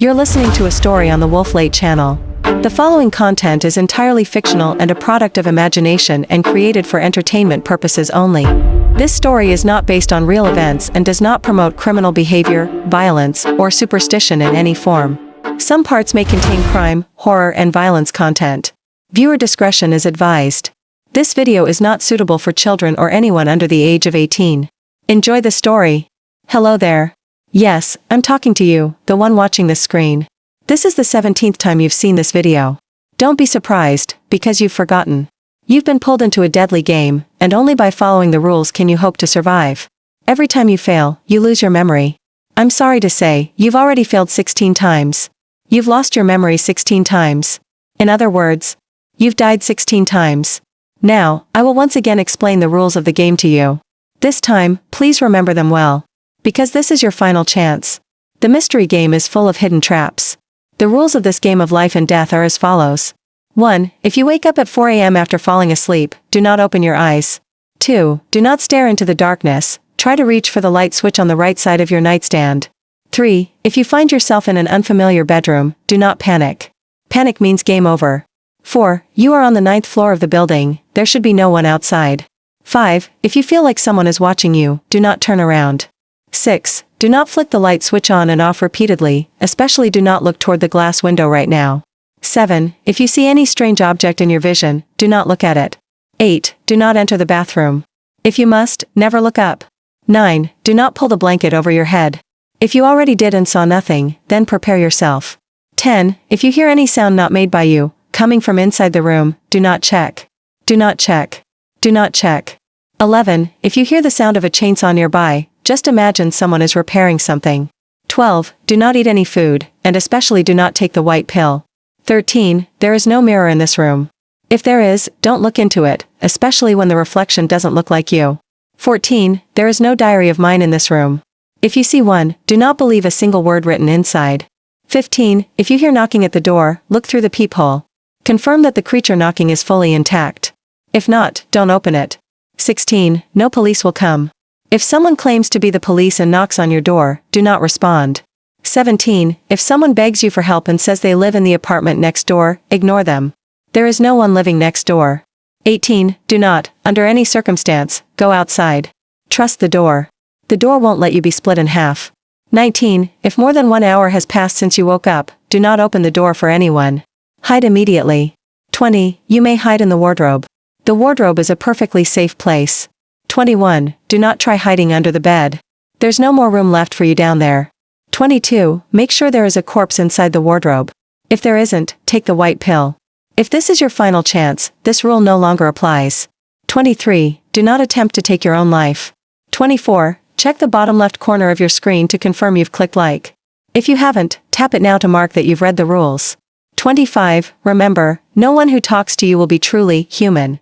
You're listening to a story on the Wolflate channel. The following content is entirely fictional and a product of imagination and created for entertainment purposes only. This story is not based on real events and does not promote criminal behavior, violence, or superstition in any form. Some parts may contain crime, horror, and violence content. Viewer discretion is advised. This video is not suitable for children or anyone under the age of 18. Enjoy the story. Hello there. Yes, I'm talking to you, the one watching this screen. This is the 17th time you've seen this video. Don't be surprised, because you've forgotten. You've been pulled into a deadly game, and only by following the rules can you hope to survive. Every time you fail, you lose your memory. I'm sorry to say, you've already failed 16 times. You've lost your memory 16 times. In other words, you've died 16 times. Now, I will once again explain the rules of the game to you. This time, please remember them well. Because this is your final chance. The mystery game is full of hidden traps. The rules of this game of life and death are as follows. 1. If you wake up at 4 a.m. after falling asleep, do not open your eyes. 2. Do not stare into the darkness, try to reach for the light switch on the right side of your nightstand. 3. If you find yourself in an unfamiliar bedroom, do not panic. Panic means game over. 4. You are on the 9th floor of the building, there should be no one outside. 5. If you feel like someone is watching you, do not turn around. 6. Do not flick the light switch on and off repeatedly, especially do not look toward the glass window right now. 7. If you see any strange object in your vision, do not look at it. 8. Do not enter the bathroom. If you must, never look up. 9. Do not pull the blanket over your head. If you already did and saw nothing, then prepare yourself. 10. If you hear any sound not made by you, coming from inside the room, do not check. Do not check. Do not check. 11. If you hear the sound of a chainsaw nearby, just imagine someone is repairing something. 12. Do not eat any food, and especially do not take the white pill. 13. There is no mirror in this room. If there is, don't look into it, especially when the reflection doesn't look like you. 14. There is no diary of mine in this room. If you see one, do not believe a single word written inside. 15. If you hear knocking at the door, look through the peephole. Confirm that the creature knocking is fully intact. If not, don't open it. 16. No police will come. If someone claims to be the police and knocks on your door, do not respond. 17. If someone begs you for help and says they live in the apartment next door, ignore them. There is no one living next door. 18. Do not, under any circumstance, go outside. Trust the door. The door won't let you be split in half. 19. If more than 1 hour has passed since you woke up, do not open the door for anyone. Hide immediately. 20. You may hide in the wardrobe. The wardrobe is a perfectly safe place. 21. Do not try hiding under the bed. There's no more room left for you down there. 22. Make sure there is a corpse inside the wardrobe. If there isn't, take the white pill. If this is your final chance, this rule no longer applies. 23. Do not attempt to take your own life. 24. Check the bottom left corner of your screen to confirm you've clicked like. If you haven't, tap it now to mark that you've read the rules. 25. Remember, no one who talks to you will be truly human.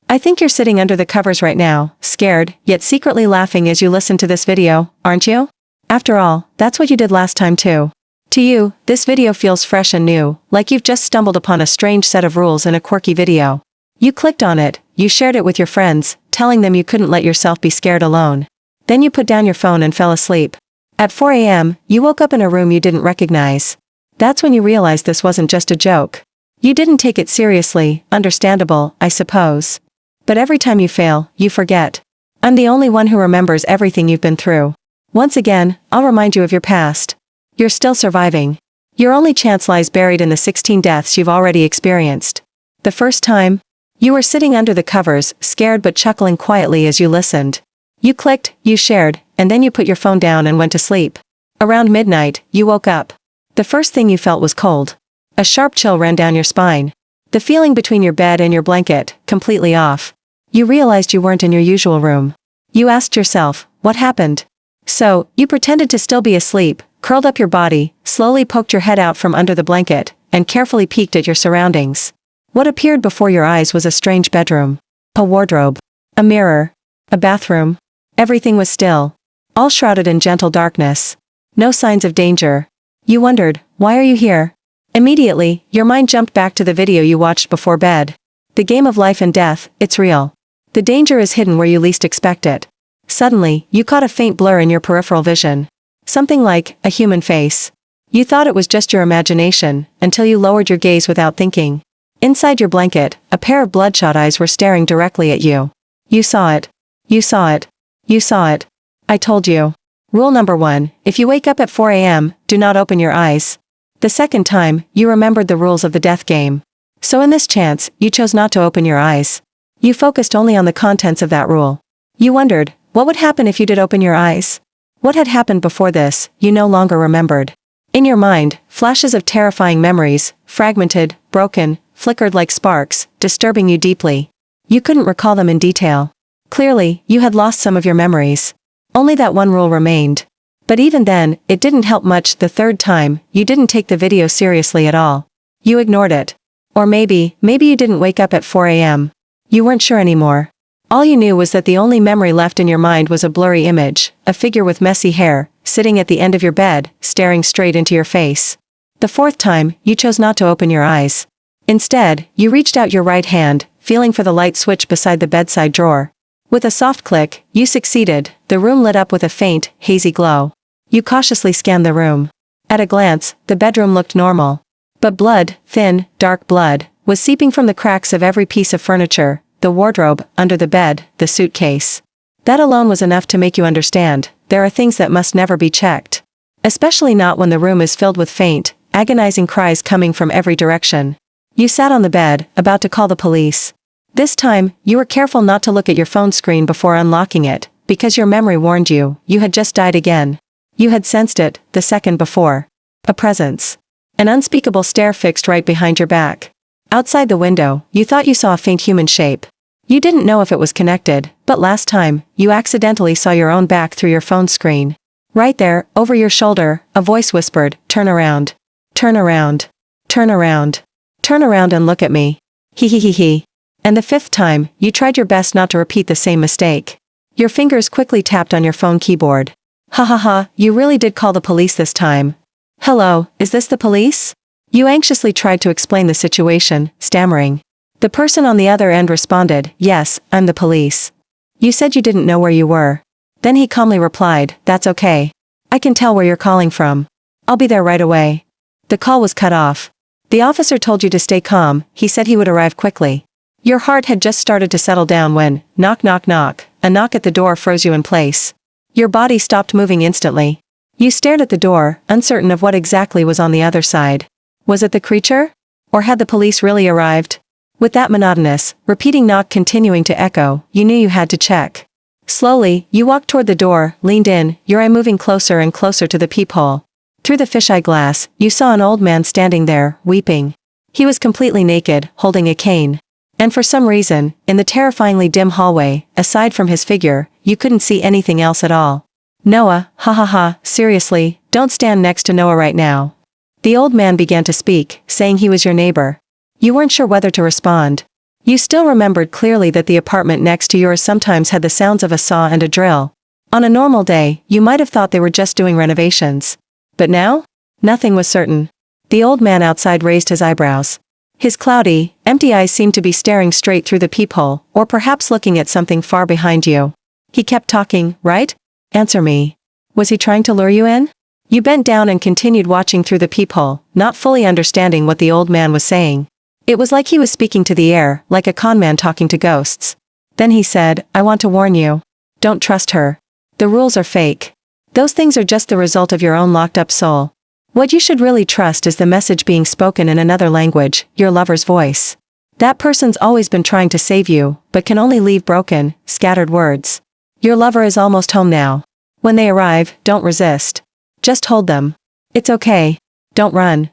I think you're sitting under the covers right now, scared, yet secretly laughing as you listen to this video, aren't you? After all, that's what you did last time too. To you, this video feels fresh and new, like you've just stumbled upon a strange set of rules in a quirky video. You clicked on it, you shared it with your friends, telling them you couldn't let yourself be scared alone. Then you put down your phone and fell asleep. At 4 a.m., you woke up in a room you didn't recognize. That's when you realized this wasn't just a joke. You didn't take it seriously, understandable, I suppose. But every time you fail, you forget. I'm the only one who remembers everything you've been through. Once again, I'll remind you of your past. You're still surviving. Your only chance lies buried in the 16 deaths you've already experienced. The first time, you were sitting under the covers, scared but chuckling quietly as you listened. You clicked, you shared, and then you put your phone down and went to sleep. Around midnight, you woke up. The first thing you felt was cold. A sharp chill ran down your spine. The feeling between your bed and your blanket, completely off. You realized you weren't in your usual room. You asked yourself, what happened? So, you pretended to still be asleep, curled up your body, slowly poked your head out from under the blanket, and carefully peeked at your surroundings. What appeared before your eyes was a strange bedroom. A wardrobe. A mirror. A bathroom. Everything was still. All shrouded in gentle darkness. No signs of danger. You wondered, why are you here? Immediately, your mind jumped back to the video you watched before bed. The game of life and death, it's real. The danger is hidden where you least expect it. Suddenly, you caught a faint blur in your peripheral vision. Something like a human face. You thought it was just your imagination, until you lowered your gaze without thinking. Inside your blanket, a pair of bloodshot eyes were staring directly at you. You saw it. You saw it. You saw it. I told you. Rule number 1, if you wake up at 4 a.m., do not open your eyes. The second time, you remembered the rules of the death game. So in this chance, you chose not to open your eyes. You focused only on the contents of that rule. You wondered, what would happen if you did open your eyes? What had happened before this, you no longer remembered. In your mind, flashes of terrifying memories, fragmented, broken, flickered like sparks, disturbing you deeply. You couldn't recall them in detail. Clearly, you had lost some of your memories. Only that one rule remained. But even then, it didn't help much. The third time, you didn't take the video seriously at all. You ignored it. Or maybe you didn't wake up at 4 a.m. You weren't sure anymore. All you knew was that the only memory left in your mind was a blurry image, a figure with messy hair, sitting at the end of your bed, staring straight into your face. The fourth time, you chose not to open your eyes. Instead, you reached out your right hand, feeling for the light switch beside the bedside drawer. With a soft click, you succeeded. The room lit up with a faint, hazy glow. You cautiously scanned the room. At a glance, the bedroom looked normal. But blood, thin, dark blood, was seeping from the cracks of every piece of furniture, the wardrobe, under the bed, the suitcase. That alone was enough to make you understand, there are things that must never be checked. Especially not when the room is filled with faint, agonizing cries coming from every direction. You sat on the bed, about to call the police. This time, you were careful not to look at your phone screen before unlocking it, because your memory warned you, you had just died again. You had sensed it, the second before. A presence. An unspeakable stare fixed right behind your back. Outside the window, you thought you saw a faint human shape. You didn't know if it was connected, but last time, you accidentally saw your own back through your phone screen. Right there, over your shoulder, a voice whispered, "Turn around. Turn around. Turn around. Turn around and look at me. He he he he." And the fifth time, you tried your best not to repeat the same mistake. Your fingers quickly tapped on your phone keyboard. Ha ha ha, you really did call the police this time. Hello, is this the police? You anxiously tried to explain the situation, stammering. The person on the other end responded, "Yes, I'm the police." You said you didn't know where you were. Then he calmly replied, "That's okay. I can tell where you're calling from. I'll be there right away." The call was cut off. The officer told you to stay calm, he said he would arrive quickly. Your heart had just started to settle down when, knock knock knock, a knock at the door froze you in place. Your body stopped moving instantly. You stared at the door, uncertain of what exactly was on the other side. Was it the creature? Or had the police really arrived? With that monotonous, repeating knock continuing to echo, you knew you had to check. Slowly, you walked toward the door, leaned in, your eye moving closer and closer to the peephole. Through the fisheye glass, you saw an old man standing there, weeping. He was completely naked, holding a cane. And for some reason, in the terrifyingly dim hallway, aside from his figure, you couldn't see anything else at all. "Noah, ha ha ha, seriously, don't stand next to Noah right now." The old man began to speak, saying he was your neighbor. You weren't sure whether to respond. You still remembered clearly that the apartment next to yours sometimes had the sounds of a saw and a drill. On a normal day, you might have thought they were just doing renovations. But now? Nothing was certain. The old man outside raised his eyebrows. His cloudy, empty eyes seemed to be staring straight through the peephole, or perhaps looking at something far behind you. He kept talking, "Right? Answer me." Was he trying to lure you in? You bent down and continued watching through the peephole, not fully understanding what the old man was saying. It was like he was speaking to the air, like a conman talking to ghosts. Then he said, "I want to warn you. Don't trust her. The rules are fake. Those things are just the result of your own locked-up soul. What you should really trust is the message being spoken in another language, your lover's voice. That person's always been trying to save you, but can only leave broken, scattered words. Your lover is almost home now. When they arrive, don't resist. Just hold them. It's okay. Don't run."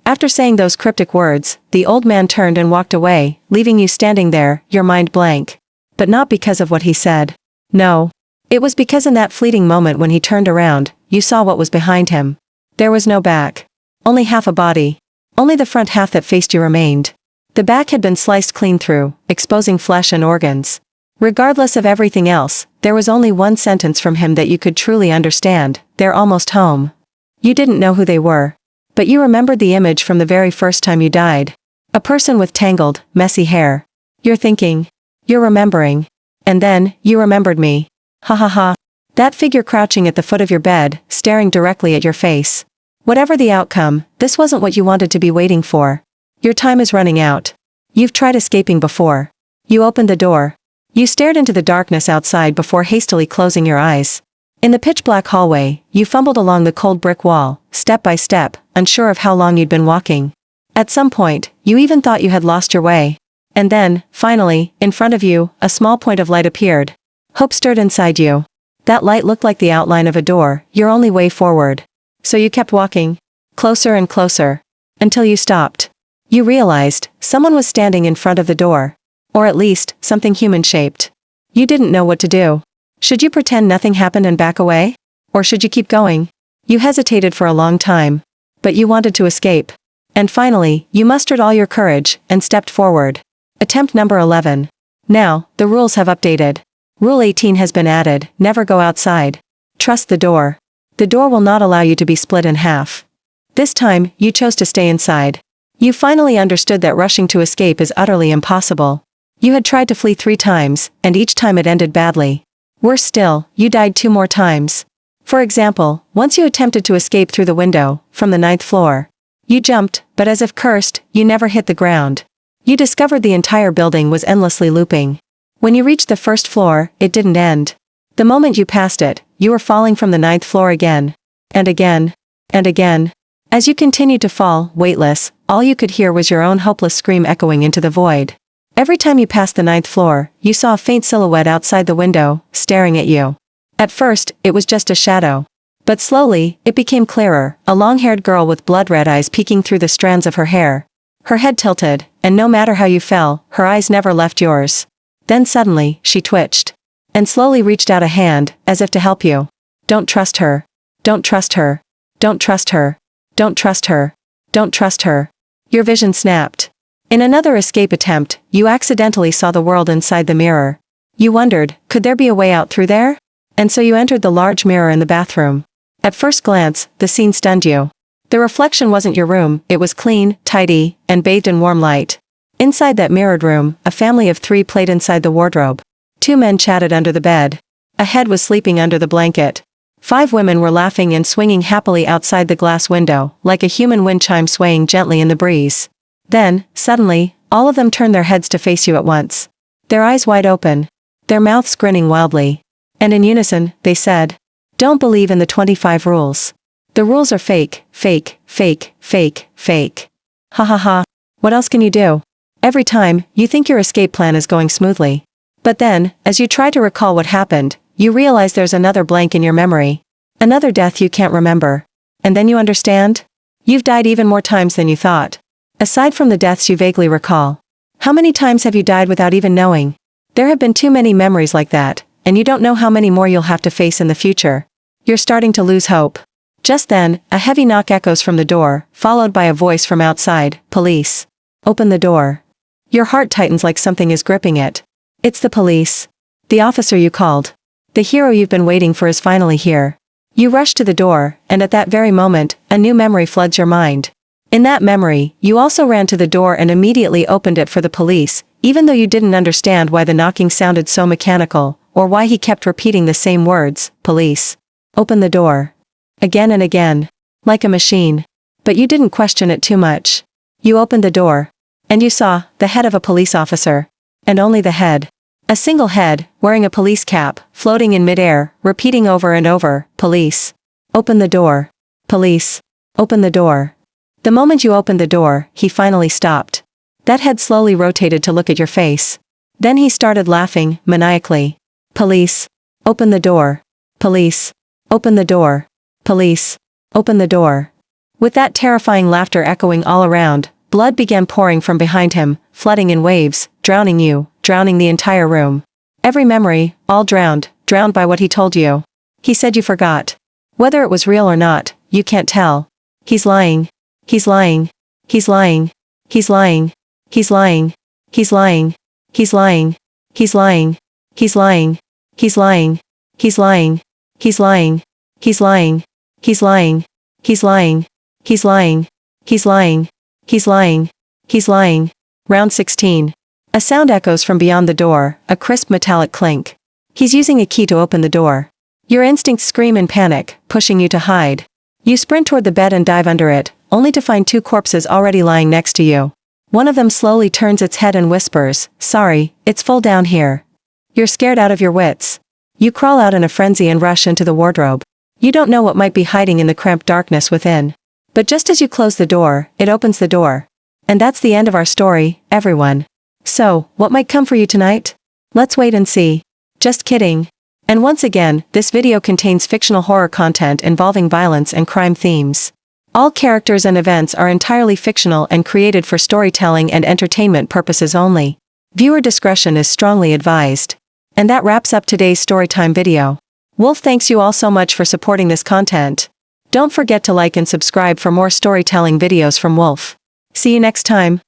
After saying those cryptic words, the old man turned and walked away, leaving you standing there, your mind blank. But not because of what he said. No. It was because in that fleeting moment when he turned around, you saw what was behind him. There was no back. Only half a body. Only the front half that faced you remained. The back had been sliced clean through, exposing flesh and organs. Regardless of everything else, there was only one sentence from him that you could truly understand: "They're almost home." You didn't know who they were. But you remembered the image from the very first time you died. A person with tangled, messy hair. You're thinking. You're remembering. And then, you remembered me. Ha ha ha. That figure crouching at the foot of your bed, staring directly at your face. Whatever the outcome, this wasn't what you wanted to be waiting for. Your time is running out. You've tried escaping before. You opened the door. You stared into the darkness outside before hastily closing your eyes. In the pitch-black hallway, you fumbled along the cold brick wall, step by step, unsure of how long you'd been walking. At some point, you even thought you had lost your way. And then, finally, in front of you, a small point of light appeared. Hope stirred inside you. That light looked like the outline of a door, your only way forward. So you kept walking, closer and closer, until you stopped. You realized, someone was standing in front of the door. Or at least, something human-shaped. You didn't know what to do. Should you pretend nothing happened and back away? Or should you keep going? You hesitated for a long time. But you wanted to escape. And finally, you mustered all your courage, and stepped forward. Attempt number 11. Now, the rules have updated. Rule 18 has been added, never go outside. Trust the door. The door will not allow you to be split in half. This time, you chose to stay inside. You finally understood that rushing to escape is utterly impossible. You had tried to flee 3 times, and each time it ended badly. Worse still, you died 2 more times. For example, once you attempted to escape through the window, from the 9th floor. You jumped, but as if cursed, you never hit the ground. You discovered the entire building was endlessly looping. When you reached the 1st floor, it didn't end. The moment you passed it, you were falling from the 9th floor again. And again. And again. As you continued to fall, weightless, all you could hear was your own hopeless scream echoing into the void. Every time you passed the 9th floor, you saw a faint silhouette outside the window, staring at you. At first, it was just a shadow. But slowly, it became clearer, a long-haired girl with blood-red eyes peeking through the strands of her hair. Her head tilted, and no matter how you fell, her eyes never left yours. Then suddenly, she twitched. And slowly reached out a hand, as if to help you. Don't trust her. Don't trust her. Don't trust her. Don't trust her. Don't trust her. Your vision snapped. In another escape attempt, you accidentally saw the world inside the mirror. You wondered, could there be a way out through there? And so you entered the large mirror in the bathroom. At first glance, the scene stunned you. The reflection wasn't your room, it was clean, tidy, and bathed in warm light. Inside that mirrored room, a family of 3 played inside the wardrobe. 2 men chatted under the bed. A head was sleeping under the blanket. 5 women were laughing and swinging happily outside the glass window, like a human wind chime swaying gently in the breeze. Then, suddenly, all of them turned their heads to face you at once. Their eyes wide open. Their mouths grinning wildly. And in unison, they said, "Don't believe in the 25 rules. The rules are fake, fake, fake, fake, fake. Ha ha ha. What else can you do?" Every time, you think your escape plan is going smoothly. But then, as you try to recall what happened, you realize there's another blank in your memory. Another death you can't remember. And then you understand? You've died even more times than you thought. Aside from the deaths you vaguely recall. How many times have you died without even knowing? There have been too many memories like that, and you don't know how many more you'll have to face in the future. You're starting to lose hope. Just then, a heavy knock echoes from the door, followed by a voice from outside, "Police. Open the door." Your heart tightens like something is gripping it. It's the police. The officer you called. The hero you've been waiting for is finally here. You rush to the door, and at that very moment, a new memory floods your mind. In that memory, you also ran to the door and immediately opened it for the police, even though you didn't understand why the knocking sounded so mechanical, or why he kept repeating the same words, "Police. Open the door." Again and again. Like a machine. But you didn't question it too much. You opened the door. And you saw, the head of a police officer. And only the head. A single head, wearing a police cap, floating in midair, repeating over and over, "Police. Open the door. Police. Open the door." The moment you opened the door, he finally stopped. That head slowly rotated to look at your face. Then he started laughing, maniacally. "Police. Open the door. Police. Open the door. Police. Open the door." With that terrifying laughter echoing all around, blood began pouring from behind him, flooding in waves, drowning you, drowning the entire room. Every memory, all drowned by what he told you. He said you forgot. Whether it was real or not, you can't tell. He's lying. He's lying. He's lying. He's lying. He's lying. He's lying. He's lying. He's lying. He's lying. He's lying. He's lying. He's lying. He's lying. He's lying. He's lying. He's lying. He's lying. He's lying. He's lying. Round 16. A sound echoes from beyond the door, a crisp metallic clink. He's using a key to open the door. Your instincts scream in panic, pushing you to hide. You sprint toward the bed and dive under it, only to find two corpses already lying next to you. One of them slowly turns its head and whispers, "Sorry, it's full down here." You're scared out of your wits. You crawl out in a frenzy and rush into the wardrobe. You don't know what might be hiding in the cramped darkness within. But just as you close the door, it opens the door. And that's the end of our story, everyone. So, what might come for you tonight? Let's wait and see. Just kidding. And once again, this video contains fictional horror content involving violence and crime themes. All characters and events are entirely fictional and created for storytelling and entertainment purposes only. Viewer discretion is strongly advised. And that wraps up today's storytime video. Wolf thanks you all so much for supporting this content. Don't forget to like and subscribe for more storytelling videos from Wolf. See you next time.